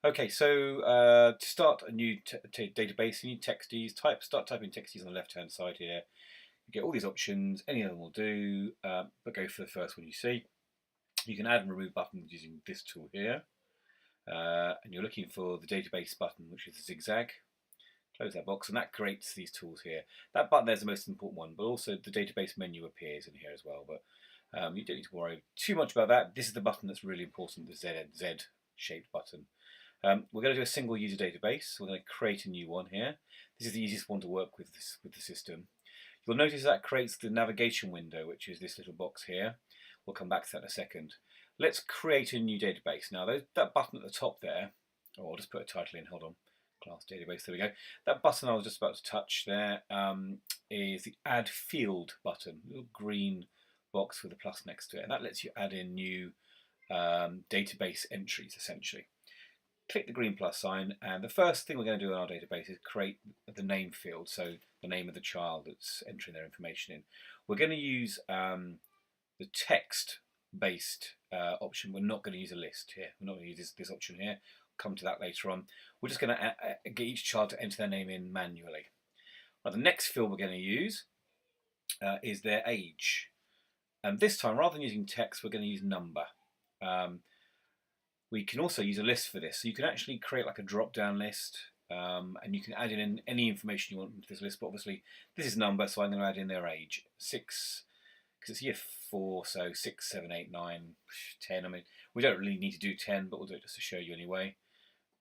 Okay, so to start a new database, you need Textease. Start typing Textease on the left-hand side here. You get all these options. Any of them will do, but go for the first one you see. You can add and remove buttons using this tool here. And you're looking for the database button, which is the zigzag. Close that box, and that creates these tools here. That button there is the most important one, but also the database menu appears in here as well. But you don't need to worry too much about that. This is the button that's really important, the Z-shaped button. We're going to do a single user database. We're going to create a new one here. This is the easiest one to work with with the system. You'll notice that creates the navigation window, which is this little box here. We'll come back to that in a second. Let's create a new database. Now, that button at the top there, I'll just put a title in, hold on, class database, there we go. That button I was just about to touch there is the add field button, a little green box with a plus next to it. And that lets you add in new database entries, essentially. Click the green plus sign, and the first thing we're going to do in our database is create the name field, so the name of the child that's entering their information in. We're going to use the text-based option. We're not going to use a list here. We're not going to use this option here. We'll come to that later on. We're just going to get each child to enter their name in manually. Right, the next field we're going to use is their age. And this time, rather than using text, we're going to use number. We can also use a list for this. So you can actually create like a drop-down list, and you can add in any information you want into this list. But obviously, this is number, so I'm going to add in their age. 6, because it's year 4, so 6, 7, 8, 9, 10. I mean, we don't really need to do 10, but we'll do it just to show you anyway.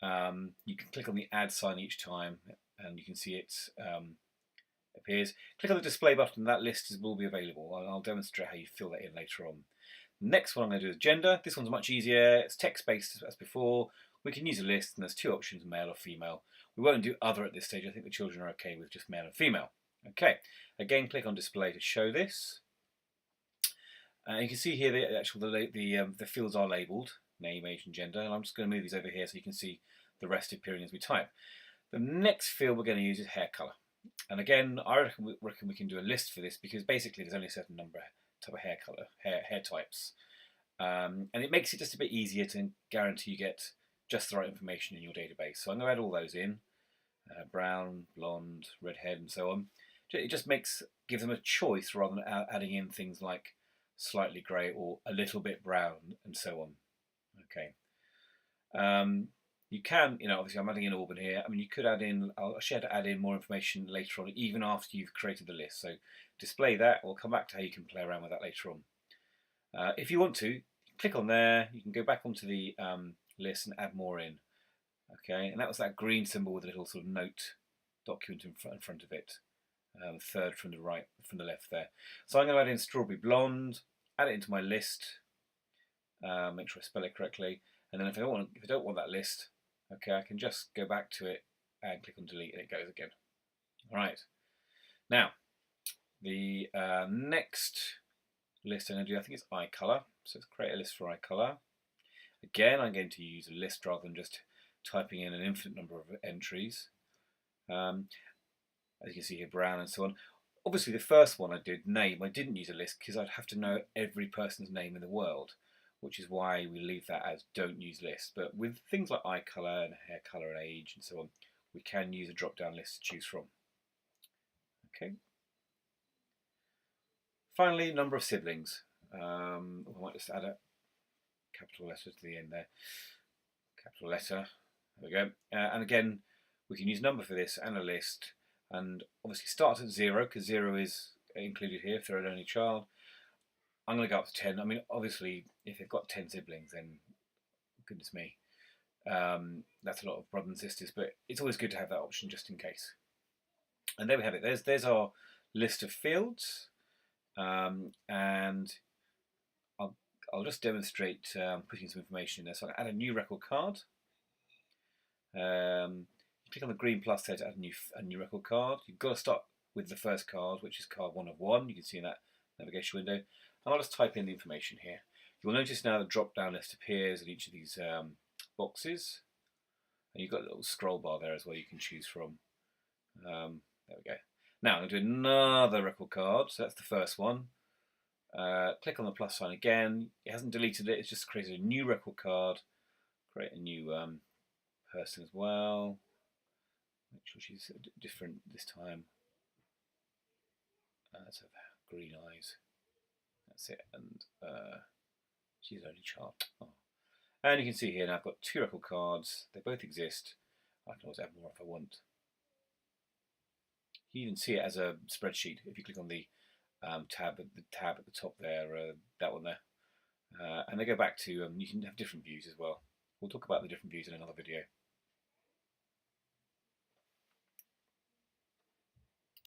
You can click on the add sign each time, and you can see it appears. Click on the display button, that list will be available. I'll demonstrate how you fill that in later on. Next one I'm going to do is gender. This one's much easier. It's text-based as before. We can use a list, and there's 2 options, male or female. We won't do other at this stage. I think the children are okay with just male and female. Okay, again, click on display to show this. You can see here the fields are labelled, name, age, and gender. And I'm just going to move these over here so you can see the rest appearing as we type. The next field we're going to use is hair colour. And again, I reckon we can do a list for this, because basically there's only a certain number type of hair color, hair types, and it makes it just a bit easier to guarantee you get just the right information in your database. So I'm going to add all those in: brown, blonde, redhead, and so on. It just gives them a choice rather than adding in things like slightly grey or a little bit brown and so on. Okay. You can, obviously I'm adding in Auburn here. I mean, you could add in, I'll share to add in more information later on, even after you've created the list. So display that. We'll come back to how you can play around with that later on. If you want to, click on there. You can go back onto the list and add more in. Okay, and that was that green symbol with a little sort of note document in front of it. Third from the left there. So I'm going to add in strawberry blonde, add it into my list, make sure I spell it correctly. And then if I don't want that list, okay, I can just go back to it and click on delete, and it goes again. All right. Now, the next list I'm going to do, I think it's eye color. So let's create a list for eye color. Again, I'm going to use a list rather than just typing in an infinite number of entries. As you can see here, brown and so on. Obviously, the first one I did, name, I didn't use a list because I'd have to know every person's name in the world, which is why we leave that as don't use list. But with things like eye colour and hair colour and age and so on, we can use a drop-down list to choose from. Okay. Finally, number of siblings. We might just add a capital letter to the end there. Capital letter. There we go. And again, we can use number for this and a list. And obviously start at 0, because 0 is included here if they're an only child. I'm going to go up to 10. I mean, obviously, if they've got 10 siblings, then goodness me, that's a lot of brothers and sisters. But it's always good to have that option just in case. And there we have it. There's our list of fields, and I'll just demonstrate putting some information in there. So I add a new record card. Click on the green plus there to add a new record card. You've got to start with the first card, which is card 1 of 1. You can see in that navigation window. And I'll just type in the information here. You'll notice now the drop-down list appears in each of these boxes. And you've got a little scroll bar there as well you can choose from. There we go. Now I'm going to do another record card. So that's the first one. Click on the plus sign again. It hasn't deleted it. It's just created a new record card. Create a new person as well. Make sure she's different this time. Let's have green eyes. That's it. And she's an only child. Oh. And you can see here now I've got 2 record cards. They both exist. I can always add more if I want. You can even see it as a spreadsheet if you click on the tab at the top there, that one there. And they go back to, you can have different views as well. We'll talk about the different views in another video.